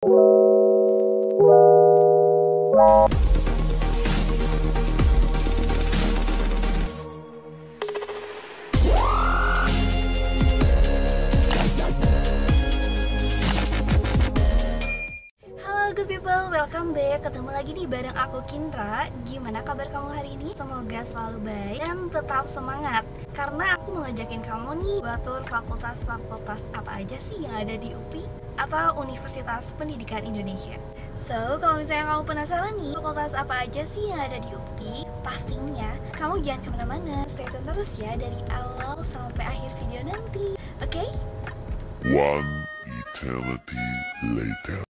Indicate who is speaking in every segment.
Speaker 1: Good people, welcome back. Ketemu lagi nih bareng aku Kindra. Gimana kabar kamu hari ini? Semoga selalu baik dan tetap semangat. Karena aku mau ngajakin kamu nih buat tur fakultas-fakultas apa aja sih yang ada di UPI atau Universitas Pendidikan Indonesia. So, kalau misalnya kamu penasaran nih fakultas apa aja sih yang ada di UPI, pastinya kamu jangan kemana-mana. Stay tune terus ya dari awal sampai akhir video nanti. Oke?
Speaker 2: One eternity later.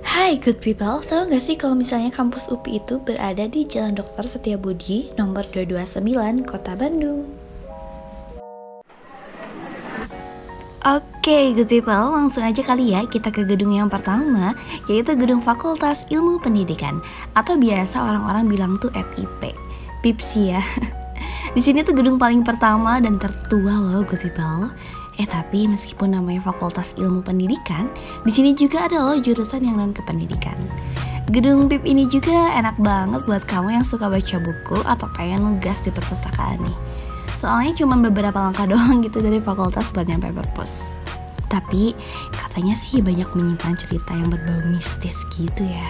Speaker 1: Hai good people, tahu gak sih kalau misalnya kampus UPI itu berada di Jalan Dr. Setiabudi nomor 229 Kota Bandung. Oke good people, langsung aja kali ya kita ke gedung yang pertama, yaitu Gedung Fakultas Ilmu Pendidikan atau biasa orang-orang bilang tuh FIP, PIPSI ya. Di sini tuh gedung paling pertama dan tertua loh good people. Tapi meskipun namanya Fakultas Ilmu Pendidikan, di sini juga ada loh jurusan yang non kependidikan. Gedung PIP ini juga enak banget buat kamu yang suka baca buku atau pengen nugas di perpustakaan nih. Soalnya cuma beberapa langkah doang gitu dari fakultas buat nyampe perpus. Tapi katanya sih banyak menyimpan cerita yang berbau mistis gitu ya.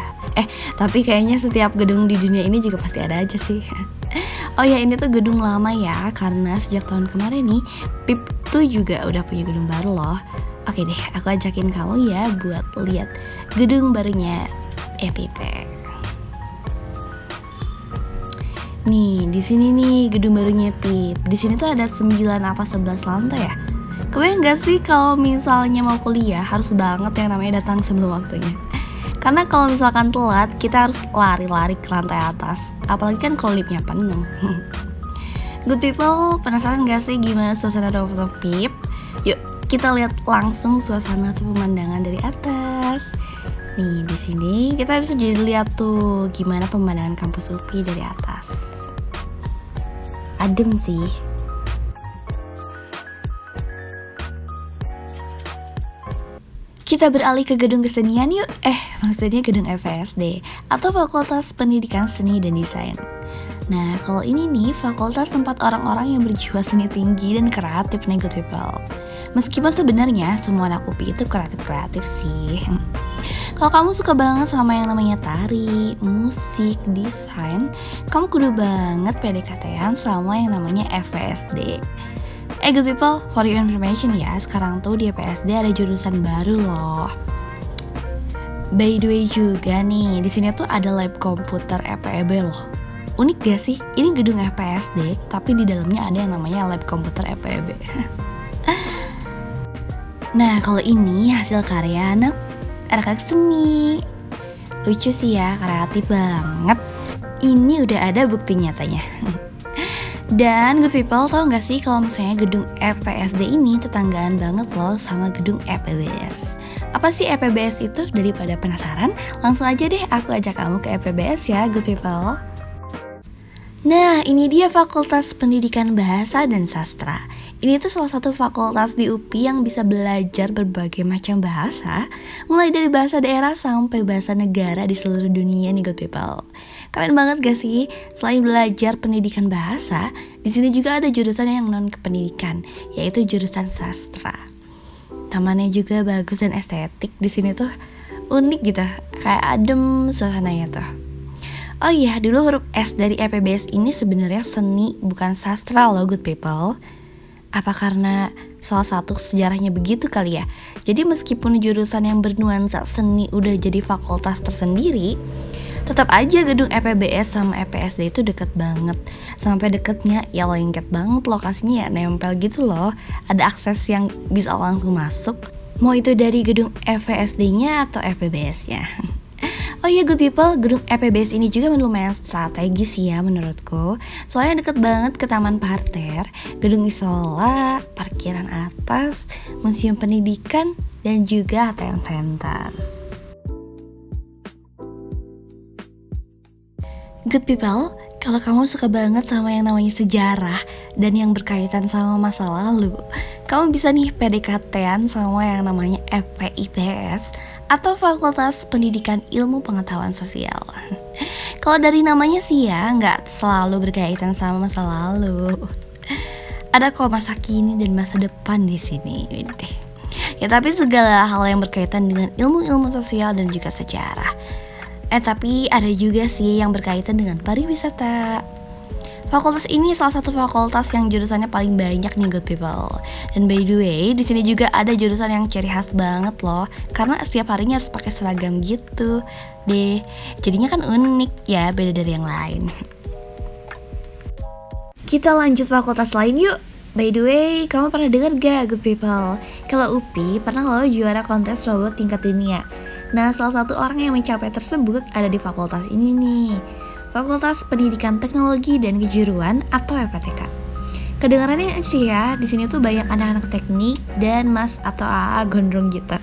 Speaker 1: Tapi kayaknya setiap gedung di dunia ini juga pasti ada aja sih. Oh ya, ini tuh gedung lama ya, karena sejak tahun kemarin nih PIP tuh juga udah punya gedung baru loh. Oke deh, aku ajakin kamu ya buat lihat gedung barunya FIP. Nih, di sini nih gedung barunya PIP. Di sini tuh ada 9 apa 11 lantai ya. Kebayang gak sih kalau misalnya mau kuliah harus banget yang namanya datang sebelum waktunya. Karena kalau misalkan telat, kita harus lari-lari ke lantai atas. Apalagi kan kalau liftnya penuh. Good people, penasaran gak sih gimana suasana rooftop PIP? Yuk, kita lihat langsung suasana atau pemandangan dari atas. Nih, di sini kita bisa jadi lihat tuh gimana pemandangan kampus UPI dari atas. Adem sih. Kita beralih ke gedung kesenian yuk. Maksudnya gedung FPSD atau Fakultas Pendidikan Seni dan Desain. Nah, kalau ini nih fakultas tempat orang-orang yang berjiwa seni tinggi dan kreatif nih good people. Meskipun sebenarnya semua anak UPI itu kreatif-kreatif sih. Kalau kamu suka banget sama yang namanya tari, musik, desain, kamu kudu banget PDKT-an sama yang namanya FPSD. Good people, for your information ya, sekarang tuh di FPSD ada jurusan baru loh. By the way juga nih, di sini tuh ada lab komputer FEB loh. Unik gak sih? Ini gedung FPSD, tapi di dalamnya ada yang namanya lab komputer FEB. Nah, kalau ini hasil karya anak-anak seni. Lucu sih ya, kreatif banget. Ini udah ada bukti nyatanya. Dan good people, tau gak sih kalau misalnya gedung FPSD ini tetanggaan banget loh sama gedung FPBS. Apa sih FPBS itu? Daripada penasaran, langsung aja deh aku ajak kamu ke FPBS ya good people. Nah, ini dia Fakultas Pendidikan Bahasa dan Sastra. Ini tuh salah satu fakultas di UPI yang bisa belajar berbagai macam bahasa, mulai dari bahasa daerah sampai bahasa negara di seluruh dunia nih good people. Keren banget gak sih? Selain belajar pendidikan bahasa, di sini juga ada jurusan yang non kependidikan, yaitu jurusan sastra. Tamannya juga bagus dan estetik. Di sini tuh unik gitu, kayak adem suasananya tuh. Oh iya, dulu huruf S dari FPBS ini sebenarnya seni bukan sastra loh good people. Apa karena salah satu sejarahnya begitu kali ya? Jadi meskipun jurusan yang bernuansa seni udah jadi fakultas tersendiri, tetap aja gedung FPBS sama FPSD itu deket banget. Sampai deketnya ya lengket banget, lokasinya ya nempel gitu loh. Ada akses yang bisa langsung masuk, mau itu dari gedung FPSD-nya atau FPBS-nya. Oh iya good people, gedung FPBS ini juga lumayan strategis ya menurutku. Soalnya deket banget ke Taman Parter, gedung Isola, parkiran atas, Museum Pendidikan, dan juga ATM Center. Good people, kalau kamu suka banget sama yang namanya sejarah dan yang berkaitan sama masa lalu, kamu bisa nih PDKT-an sama yang namanya FPIPS atau Fakultas Pendidikan Ilmu Pengetahuan Sosial. Kalau dari namanya sih ya, nggak selalu berkaitan sama masa lalu. Ada kok masa kini dan masa depan di sini. Ya tapi segala hal yang berkaitan dengan ilmu-ilmu sosial dan juga sejarah. Tapi ada juga sih yang berkaitan dengan pariwisata. Fakultas ini salah satu fakultas yang jurusannya paling banyak nih good people. Dan by the way, di sini juga ada jurusan yang ciri khas banget loh, karena setiap harinya harus pakai seragam gitu deh. Jadinya kan unik ya, beda dari yang lain. Kita lanjut fakultas lain yuk. By the way, kamu pernah dengar gak good people? Kalau UPI pernah loh juara kontes robot tingkat dunia. Nah, salah satu orang yang mencapai tersebut ada di fakultas ini nih, Fakultas Pendidikan Teknologi dan Kejuruan atau FPTK. Kedengarannya sih ya, di sini tuh banyak anak-anak teknik dan mas atau AA gondrong gitu.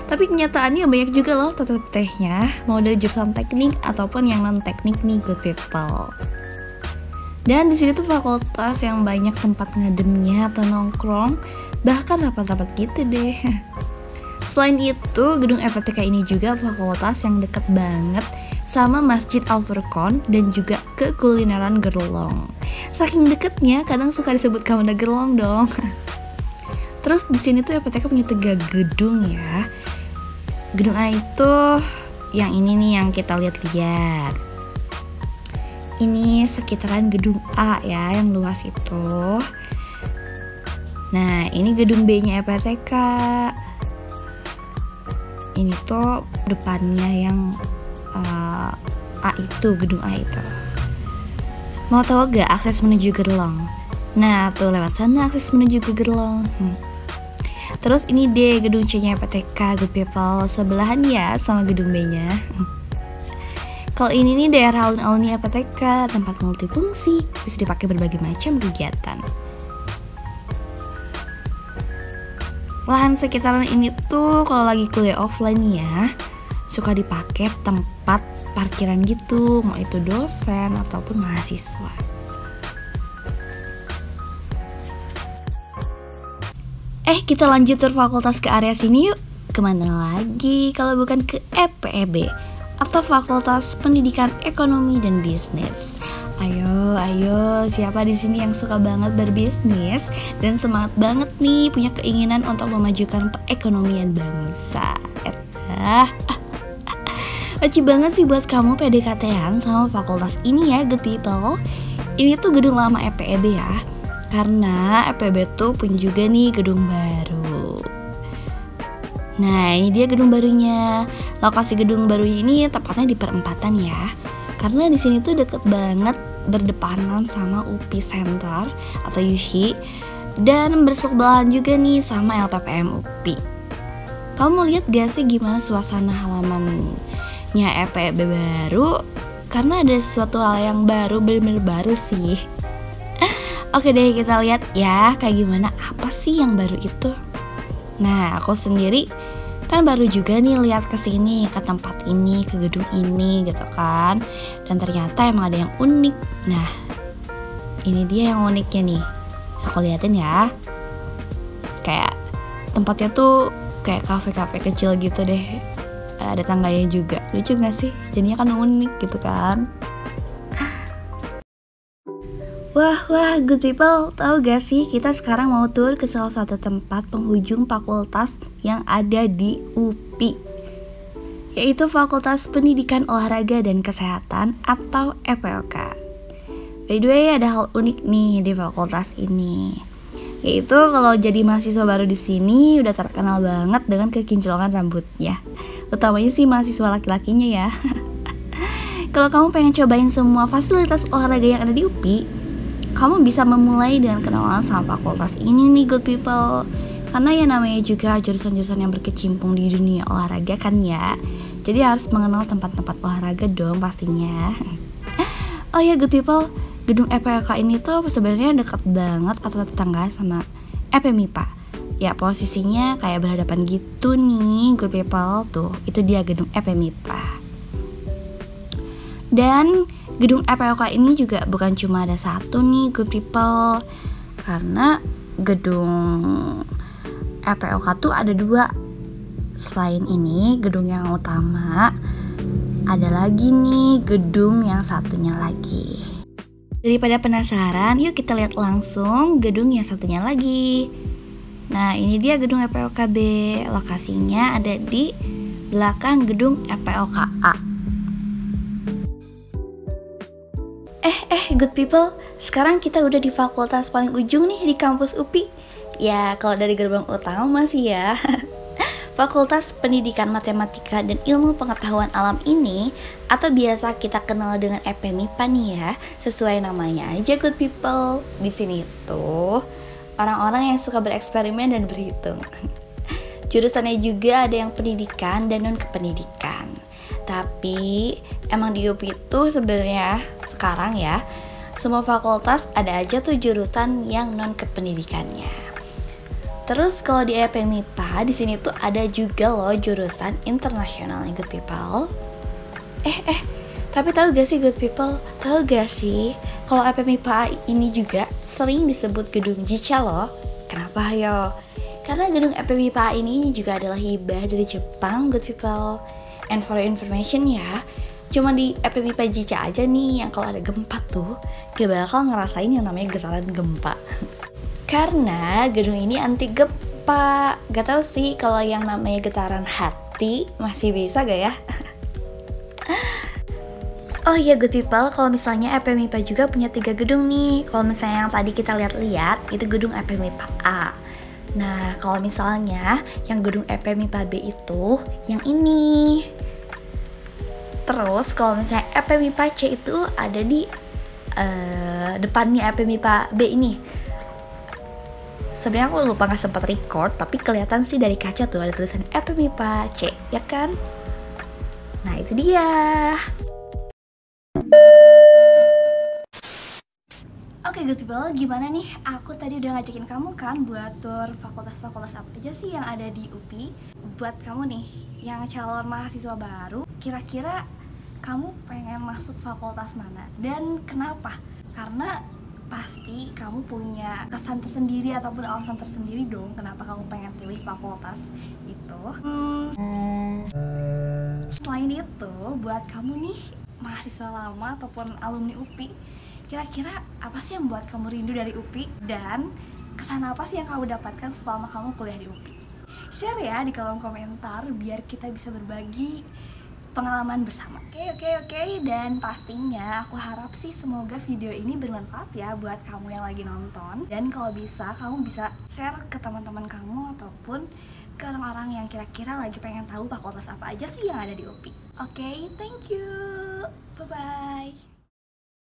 Speaker 1: Tapi kenyataannya banyak juga loh teteh-tetehnya, mau dari jurusan teknik ataupun yang non teknik nih good people. Dan di sini tuh fakultas yang banyak tempat ngademnya atau nongkrong, bahkan rapat-rapat gitu deh. Selain itu, gedung FPTK ini juga fakultas yang deket banget sama Masjid Al-Furqon dan juga kekulineran Gerlong. Saking deketnya, kadang suka disebut Kamanda Gerlong dong. Terus di sini tuh FPTK punya 3 gedung ya. Gedung A itu yang ini nih yang kita lihat-lihat. Ini sekitaran gedung A ya, yang luas itu. Nah, ini gedung B-nya FPTK. Ini tuh depannya yang A itu, gedung A itu. Mau tahu gak akses menuju Gerlong? Nah, tuh lewat sana akses menuju ke Gerlong. Terus ini D, gedung C-nya FPTK, good people. Sebelahan ya sama gedung B-nya. Kalau ini nih daerah alun-alunnya FPTK, tempat multifungsi, bisa dipakai berbagai macam kegiatan. Lahan sekitaran ini tuh kalau lagi kuliah offline ya, suka dipakai tempat parkiran gitu, mau itu dosen ataupun mahasiswa. Kita lanjut tur fakultas ke area sini yuk. Kemana lagi kalau bukan ke FPEB atau Fakultas Pendidikan Ekonomi dan Bisnis. Ayo, siapa di sini yang suka banget berbisnis dan semangat banget nih punya keinginan untuk memajukan perekonomian bangsa? Wajib banget sih buat kamu PDKT-an sama fakultas ini ya, good people. Ini tuh gedung lama FPEB ya, karena FPEB tuh punya juga nih gedung baru. Nah, ini dia gedung barunya. Lokasi gedung baru ini tepatnya di perempatan ya. Karena di sini tuh deket banget berdepanan sama UPI Center atau USI dan bersebelahan juga nih sama LPPM UPI. Kamu mau lihat gak sih gimana suasana halamannya FPEB baru? Karena ada sesuatu hal yang baru, bener-bener baru sih. Oke deh, kita lihat ya kayak gimana, apa sih yang baru itu. Nah, aku sendiri kan baru juga nih lihat ke sini, ke tempat ini, ke gedung ini gitu kan. Dan ternyata emang ada yang unik. Nah, ini dia yang uniknya nih. Aku liatin ya. Kayak tempatnya tuh kayak kafe-kafe kecil gitu deh. Ada tangganya juga. Lucu gak sih? Jadinya kan unik gitu kan. Wah, good people, tahu gak sih kita sekarang mau tur ke salah satu tempat penghujung fakultas yang ada di UPI, yaitu Fakultas Pendidikan Olahraga dan Kesehatan atau FPOK. By the way, ada hal unik nih di fakultas ini, yaitu kalau jadi mahasiswa baru di sini udah terkenal banget dengan kekinclongan rambutnya, utamanya sih mahasiswa laki-lakinya ya. Kalau kamu pengen cobain semua fasilitas olahraga yang ada di UPI, kamu bisa memulai dengan kenalan sama fakultas ini nih good people. Karena ya namanya juga jurusan-jurusan yang berkecimpung di dunia olahraga kan ya. Jadi harus mengenal tempat-tempat olahraga dong pastinya. Oh ya good people, gedung FPK ini tuh sebenarnya dekat banget atau tetangga sama FMIPA. Ya posisinya kayak berhadapan gitu nih good people. Tuh, itu dia gedung FMIPA. Dan gedung FPOK ini juga bukan cuma ada satu nih good people, karena gedung FPOK tuh ada 2. Selain ini, gedung yang utama, ada lagi nih gedung yang satunya lagi. Daripada penasaran, yuk kita lihat langsung gedung yang satunya lagi. Nah, ini dia gedung EPOKB. Lokasinya ada di belakang gedung EPOKA. Good people, sekarang kita udah di fakultas paling ujung nih di kampus UPI. Ya, kalau dari gerbang utama masih ya. Fakultas Pendidikan Matematika dan Ilmu Pengetahuan Alam ini, atau biasa kita kenal dengan FPMIPA nih ya, sesuai namanya aja good people. Di sini tuh orang-orang yang suka bereksperimen dan berhitung. Jurusannya juga ada yang pendidikan dan non kependidikan. Tapi emang di UPI itu sebenarnya sekarang ya, semua fakultas ada aja tuh jurusan yang non kependidikannya. Terus kalau di FPMIPA di sini tuh ada juga loh jurusan internasional good people. Tapi tahu gak sih good people? Tahu gak sih kalau FPMIPA ini juga sering disebut gedung JICA loh. Kenapa yo? Karena gedung FPMIPA ini juga adalah hibah dari Jepang good people. And for your information ya, cuma di FPMIPA JICA aja nih yang kalau ada gempa tuh gak bakal ngerasain yang namanya getaran gempa. Karena gedung ini anti gempa. Gak tau sih kalau yang namanya getaran hati masih bisa gak ya? Oh iya good people, kalau misalnya FPMIPA juga punya 3 gedung nih. Kalau misalnya yang tadi kita lihat-lihat itu gedung FPMIPA A. Nah kalau misalnya yang gedung FPMIPA B itu yang ini. Terus kalau misalnya FPMIPA C itu ada di depannya FPMIPA B ini. Sebenarnya aku lupa nggak sempat record, tapi kelihatan sih dari kaca tuh ada tulisan FPMIPA C, ya kan? Nah itu dia. Oke good people, gimana nih? Aku tadi udah ngajakin kamu kan buat tur fakultas-fakultas apa aja sih yang ada di UPI. Buat kamu nih yang calon mahasiswa baru, kira-kira kamu pengen masuk fakultas mana dan kenapa? Karena pasti kamu punya kesan tersendiri ataupun alasan tersendiri dong kenapa kamu pengen pilih fakultas itu. Selain itu, buat kamu nih mahasiswa lama ataupun alumni UPI, kira-kira apa sih yang buat kamu rindu dari UPI dan kesan apa sih yang kamu dapatkan selama kamu kuliah di UPI? Share ya di kolom komentar biar kita bisa berbagi pengalaman bersama. Oke. Dan pastinya aku harap sih semoga video ini bermanfaat ya buat kamu yang lagi nonton. Dan kalau bisa kamu bisa share ke teman-teman kamu ataupun ke orang-orang yang kira-kira lagi pengen tahu fakultas apa aja sih yang ada di UPI. Oke, thank you.